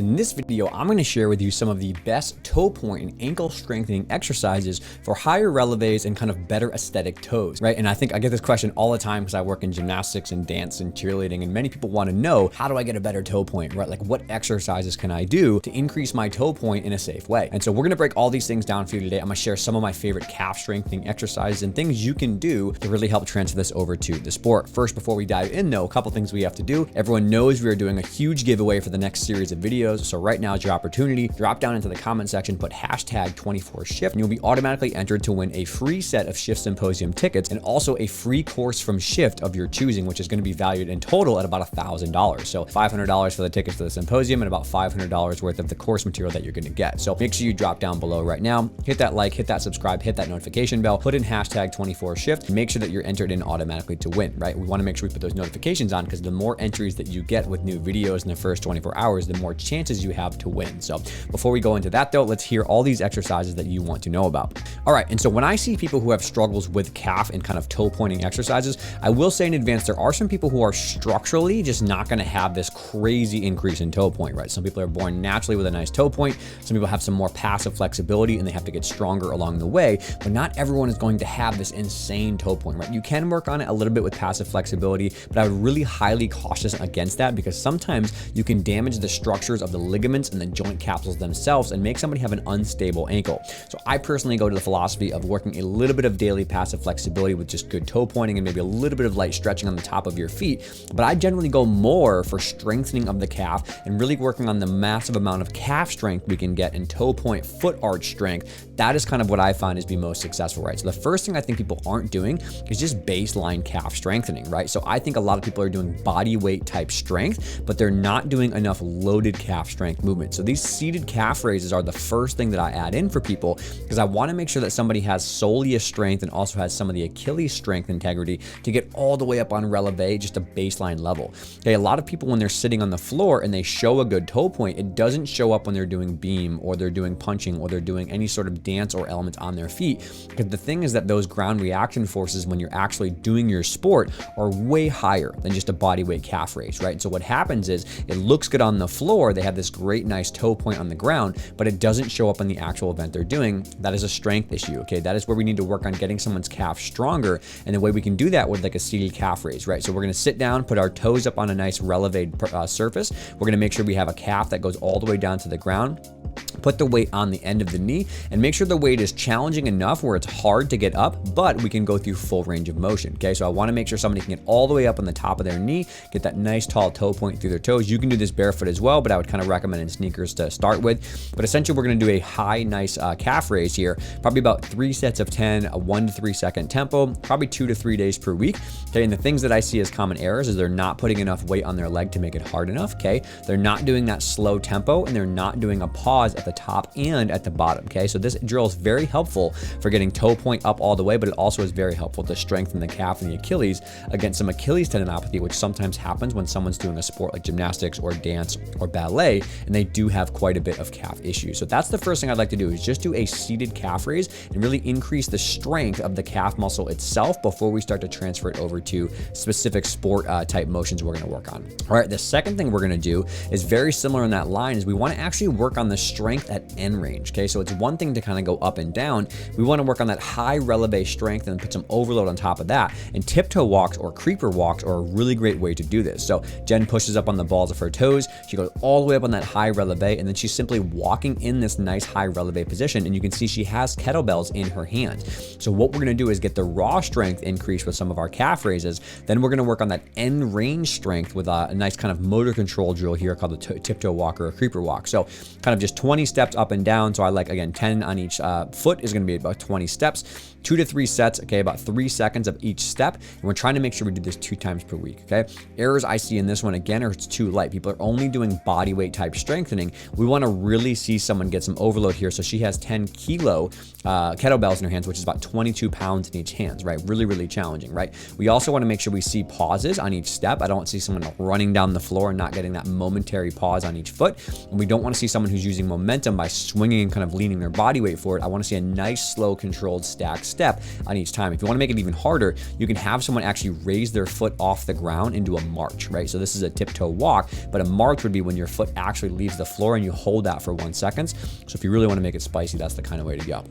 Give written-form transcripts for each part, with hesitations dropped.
In this video, I'm going to share with you some of the best toe point and ankle strengthening exercises for higher releves and kind of better aesthetic toes, right? And I think I get this question all the time because I work in gymnastics and dance and cheerleading, and many people want to know, how do I get a better toe point, right? Like what exercises can I do to increase my toe point in a safe way? And so we're going to break all these things down for you today. I'm going to share some of my favorite calf strengthening exercises and things you can do to really help transfer this over to the sport. First, before we dive in though, a couple things we have to do. Everyone knows we are doing a huge giveaway for the next series of videos. So right now is your opportunity. Drop down into the comment section, put hashtag 24SHIFT, and you'll be automatically entered to win a free set of SHIFT Symposium tickets and also a free course from SHIFT of your choosing, which is going to be valued in total at about $1,000. So $500 for the tickets to the symposium and about $500 worth of the course material that you're going to get. So make sure you drop down below right now, hit that like, hit that subscribe, hit that notification bell, put in hashtag 24SHIFT, and make sure that you're entered in automatically to win, right? We want to make sure we put those notifications on because the more entries that you get with new videos in the first 24 hours, the more chances you have to win. So before we go into that though, let's hear all these exercises that you want to know about. All right, and so when I see people who have struggles with calf and kind of toe pointing exercises, I will say in advance, there are some people who are structurally just not going to have this crazy increase in toe point, right? Some people are born naturally with a nice toe point. Some people have some more passive flexibility and they have to get stronger along the way, but not everyone is going to have this insane toe point, right? You can work on it a little bit with passive flexibility, but I would really highly caution against that because sometimes you can damage the structures of the ligaments and the joint capsules themselves and make somebody have an unstable ankle. So I personally go to the philosophy of working a little bit of daily passive flexibility with just good toe pointing and maybe a little bit of light stretching on the top of your feet. But I generally go more for strengthening of the calf and really working on the massive amount of calf strength we can get and toe point foot arch strength. That is kind of what I find is be most successful, right? So the first thing I think people aren't doing is just baseline calf strengthening, right? So I think a lot of people are doing body weight type strength, but they're not doing enough loaded calf strength movement. So these seated calf raises are the first thing that I add in for people because I want to make sure that somebody has soleus strength and also has some of the Achilles strength integrity to get all the way up on releve, just a baseline level. Okay, a lot of people when they're sitting on the floor and they show a good toe point, it doesn't show up when they're doing beam or they're doing punching or they're doing any sort of dance or element on their feet. Because the thing is that those ground reaction forces when you're actually doing your sport are way higher than just a body weight calf raise, right? So what happens is it looks good on the floor. They have this great nice toe point on the ground, but it doesn't show up in the actual event they're doing. That is a strength issue, okay? That is where we need to work on getting someone's calf stronger. And the way we can do that with like a seated calf raise, right? So we're gonna sit down, put our toes up on a nice releve surface. We're gonna make sure we have a calf that goes all the way down to the ground. Put the weight on the end of the knee and make sure the weight is challenging enough where it's hard to get up, but we can go through full range of motion. Okay, so I want to make sure somebody can get all the way up on the top of their knee, get that nice tall toe point through their toes. You can do this barefoot as well, but I would kind of recommend in sneakers to start with. But essentially, we're going to do a high, nice calf raise here, probably about 3 sets of 10, a 1 to 3 second tempo, probably 2 to 3 days per week. Okay, and the things that I see as common errors is they're not putting enough weight on their leg to make it hard enough. Okay, they're not doing that slow tempo and they're not doing a pause at the top and at the bottom. Okay, so this drill is very helpful for getting toe point up all the way, but it also is very helpful to strengthen the calf and the Achilles against some Achilles tendinopathy, which sometimes happens when someone's doing a sport like gymnastics or dance or ballet, and they do have quite a bit of calf issues. So that's the first thing I'd like to do is just do a seated calf raise and really increase the strength of the calf muscle itself before we start to transfer it over to specific sport type motions we're going to work on. All right, the second thing we're going to do is very similar in that line is we want to actually work on the strength at end range. Okay, so it's one thing to kind of go up and down. We want to work on that high releve strength and put some overload on top of that. And tiptoe walks or creeper walks are a really great way to do this. So Jen pushes up on the balls of her toes. She goes all the way up on that high releve, and then she's simply walking in this nice high releve position. And you can see she has kettlebells in her hand. So what we're going to do is get the raw strength increase with some of our calf raises. Then we're going to work on that end range strength with a nice kind of motor control drill here called the tiptoe walk or a creeper walk. So kind of just 20 steps up and down. So I like, again, 10 on each foot is going to be about 20 steps, 2 to 3 sets, okay, about 3 seconds of each step. And we're trying to make sure we do this 2 times per week, okay? Errors I see in this one, again, are it's too light. People are only doing body weight type strengthening. We want to really see someone get some overload here. So she has 10 kilo kettlebells in her hands, which is about 22 pounds in each hand, right? Really, really challenging, right? We also want to make sure we see pauses on each step. I don't want to see someone running down the floor and not getting that momentary pause on each foot. And we don't want to see someone who's using momentum momentum by swinging and kind of leaning their body weight forward, I want to see a nice, slow, controlled stack step on each time. If you want to make it even harder, you can have someone actually raise their foot off the ground into a march, right? So this is a tiptoe walk, but a march would be when your foot actually leaves the floor and you hold that for 1 second. So if you really want to make it spicy, that's the kind of way to go.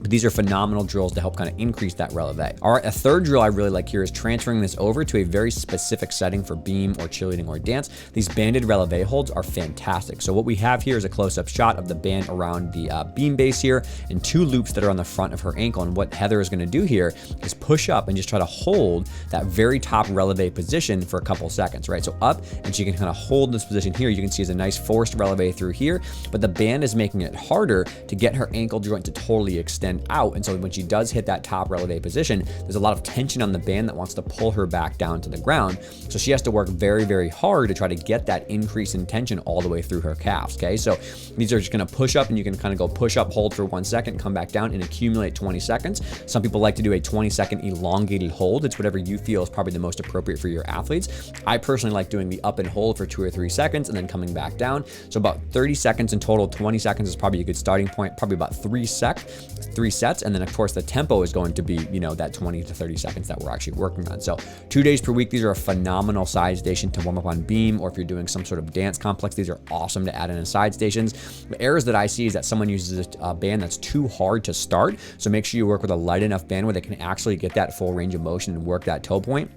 But these are phenomenal drills to help kind of increase that releve. All right, a third drill I really like here is transferring this over to a very specific setting for beam or cheerleading or dance. These banded releve holds are fantastic. So what we have here is a close-up shot of the band around the beam base here and 2 loops that are on the front of her ankle. And what Heather is going to do here is push up and just try to hold that very top releve position for a couple seconds, right? So up, and she can kind of hold this position here. You can see it's a nice forced releve through here, but the band is making it harder to get her ankle joint to totally extend out. And so when she does hit that top releve position, there's a lot of tension on the band that wants to pull her back down to the ground. So she has to work very, very hard to try to get that increase in tension all the way through her calves, okay? So these are just gonna push up, and you can kind of go push up, hold for 1 second, come back down and accumulate 20 seconds. Some people like to do a 20-second elongated hold. It's whatever you feel is probably the most appropriate for your athletes. I personally like doing the up and hold for 2 or 3 seconds and then coming back down. So about 30 seconds in total. 20 seconds is probably a good starting point, probably about 3 sets. And then of course the tempo is going to be, you know, that 20 to 30 seconds that we're actually working on. So 2 days per week, these are a phenomenal side station to warm up on beam, or if you're doing some sort of dance complex, these are awesome to add in as side stations. The errors that I see is that someone uses a band that's too hard to start. So make sure you work with a light enough band where they can actually get that full range of motion and work that toe point.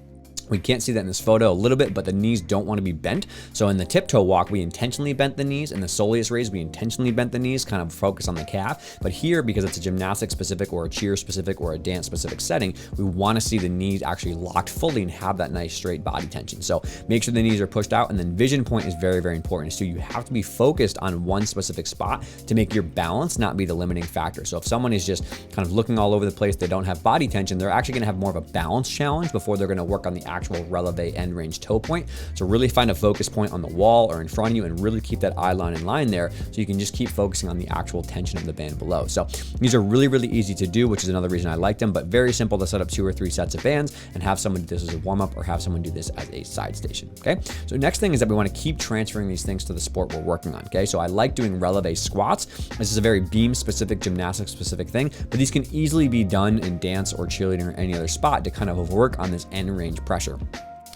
We can't see that in this photo a little bit, but the knees don't want to be bent. So in the tiptoe walk, we intentionally bent the knees. In the soleus raise, we intentionally bent the knees, kind of focus on the calf. But here, because it's a gymnastic specific or a cheer specific or a dance specific setting, we want to see the knees actually locked fully and have that nice straight body tension. So make sure the knees are pushed out, and then vision point is very, very important. So you have to be focused on one specific spot to make your balance not be the limiting factor. So if someone is just kind of looking all over the place, they don't have body tension, they're actually going to have more of a balance challenge before they're going to work on the actual releve end range toe point. So really find a focus point on the wall or in front of you and really keep that eye line in line there, so you can just keep focusing on the actual tension of the band below. So these are really, really easy to do, which is another reason I like them, but very simple to set up 2 or 3 sets of bands and have someone do this as a warm-up or have someone do this as a side station, okay? So next thing is that we want to keep transferring these things to the sport we're working on, okay? So I like doing releve squats. This is a very beam-specific, gymnastics-specific thing, but these can easily be done in dance or cheerleading or any other spot to kind of work on this end range pressure.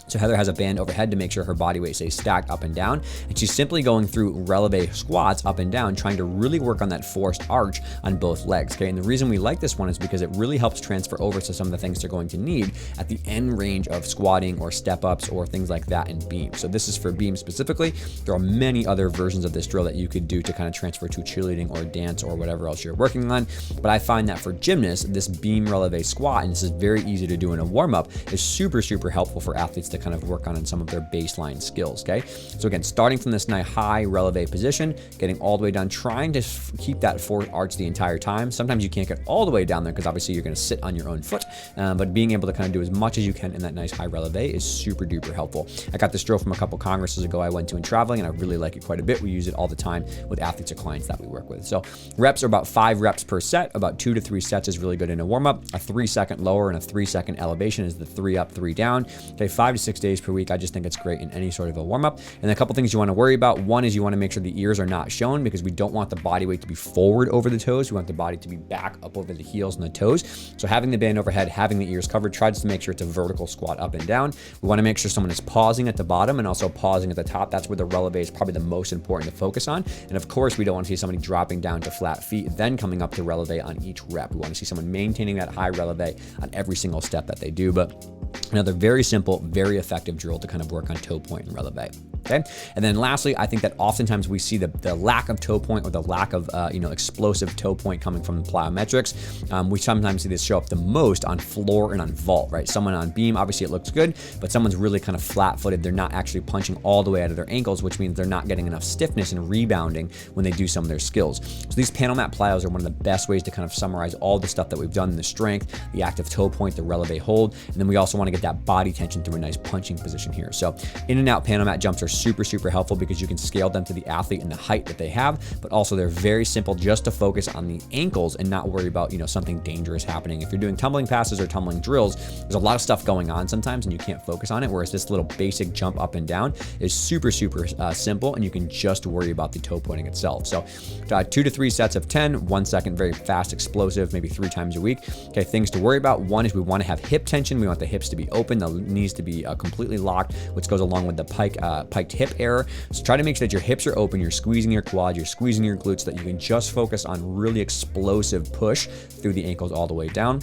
So Heather has a band overhead to make sure her body weight stays stacked up and down, and she's simply going through releve squats up and down, trying to really work on that forced arch on both legs, okay? And the reason we like this one is because it really helps transfer over to some of the things they're going to need at the end range of squatting or step-ups or things like that in beam. So this is for beam specifically. There are many other versions of this drill that you could do to kind of transfer to cheerleading or dance or whatever else you're working on, but I find that for gymnasts, this beam releve squat, and this is very easy to do in a warm-up, is super, super helpful for athletes to kind of work on in some of their baseline skills, okay? So again, starting from this nice high releve position, getting all the way down, trying to keep that forward arch the entire time. Sometimes you can't get all the way down there because obviously you're going to sit on your own foot, but being able to kind of do as much as you can in that nice high releve is super duper helpful. I got this drill from a couple congresses ago I went to in traveling, and I really like it quite a bit. We use it all the time with athletes or clients that we work with. So reps are about 5 reps per set. About 2 to 3 sets is really good in a warm-up. A 3-second lower and a 3-second elevation is the 3 up, 3 down. Okay, 5 to 6 days per week. I just think it's great in any sort of a warm-up. And a couple things you want to worry about. One is you want to make sure the ears are not shown, because we don't want the body weight to be forward over the toes. We want the body to be back up over the heels and the toes. So having the band overhead, having the ears covered, tries to make sure it's a vertical squat up and down. We want to make sure someone is pausing at the bottom and also pausing at the top. That's where the releve is probably the most important to focus on. And of course, we don't want to see somebody dropping down to flat feet, then coming up to releve on each rep. We want to see someone maintaining that high releve on every single step that they do. But another very simple, very effective drill to kind of work on toe point and releve. Okay. And then lastly, I think that oftentimes we see the lack of toe point or the lack of, explosive toe point coming from the plyometrics. We sometimes see this show up the most on floor and on vault, right? Someone on beam, obviously it looks good, but someone's really kind of flat footed. They're not actually punching all the way out of their ankles, which means they're not getting enough stiffness and rebounding when they do some of their skills. So these panel mat plyos are one of the best ways to kind of summarize all the stuff that we've done, the strength, the active toe point, the releve hold. And then we also want to get that body tension through a nice punching position here. So in and out panel mat jumps are super, super helpful because you can scale them to the athlete and the height that they have, but also they're very simple just to focus on the ankles and not worry about, something dangerous happening. If you're doing tumbling passes or tumbling drills, there's a lot of stuff going on sometimes and you can't focus on it, whereas this little basic jump up and down is super, super simple, and you can just worry about the toe pointing itself. So 2 to 3 sets of 10, 1 second, very fast, explosive, maybe 3 times a week. Okay, things to worry about. One is we want to have hip tension. We want the hips to be open, the knees to be completely locked, which goes along with the piked hip error. So try to make sure that your hips are open, you're squeezing your quads, you're squeezing your glutes, so that you can just focus on really explosive push through the ankles all the way down,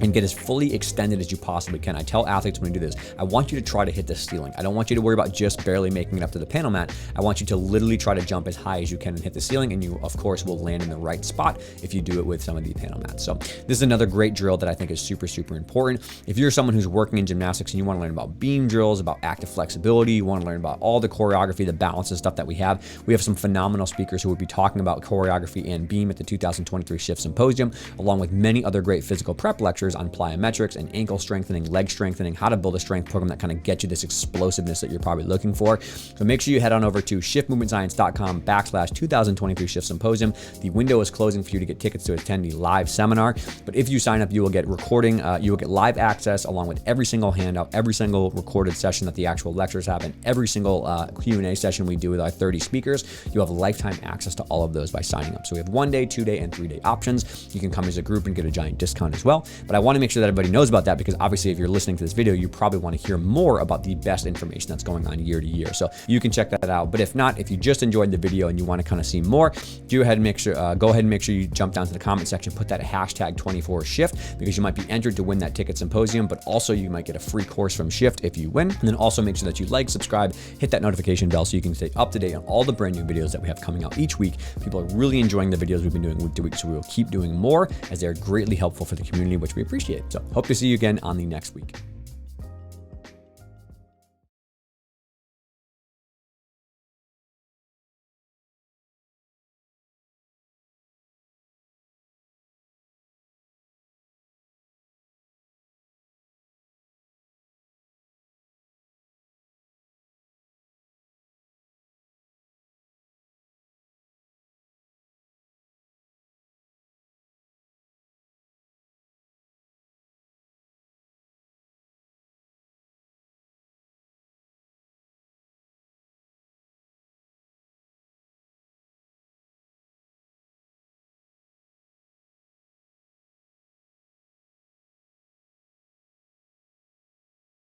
and get as fully extended as you possibly can. I tell athletes when we do this, I want you to try to hit the ceiling. I don't want you to worry about just barely making it up to the panel mat. I want you to literally try to jump as high as you can and hit the ceiling, and you, of course, will land in the right spot if you do it with some of the panel mats. So this is another great drill that I think is super, super important. If you're someone who's working in gymnastics and you want to learn about beam drills, about active flexibility, you want to learn about all the choreography, the balance and stuff that we have some phenomenal speakers who will be talking about choreography and beam at the 2023 SHIFT Symposium, along with many other great physical prep lectures on plyometrics and ankle strengthening, leg strengthening, how to build a strength program that kind of gets you this explosiveness that you're probably looking for. So make sure you head on over to shiftmovementscience.com/2023 SHIFT Symposium. The window is closing for you to get tickets to attend the live seminar. But if you sign up, you will get recording, you will get live access along with every single handout, every single recorded session that the actual lectures have, and every single Q&A session we do with our 30 speakers. You have lifetime access to all of those by signing up. So we have 1-day, 2-day, and 3-day options. You can come as a group and get a giant discount as well. But I want to make sure that everybody knows about that, because obviously if you're listening to this video, you probably want to hear more about the best information that's going on year to year. So you can check that out. But if not, if you just enjoyed the video and you want to kind of see more, go ahead and make sure you jump down to the comment section, put that hashtag 24shift, because you might be entered to win that ticket symposium, but also you might get a free course from SHIFT if you win. And then also make sure that you like, subscribe, hit that notification bell so you can stay up to date on all the brand new videos that we have coming out each week. People are really enjoying the videos we've been doing week to week, so we will keep doing more as they're greatly helpful for the community, which we appreciate. So hope to see you again on the next week.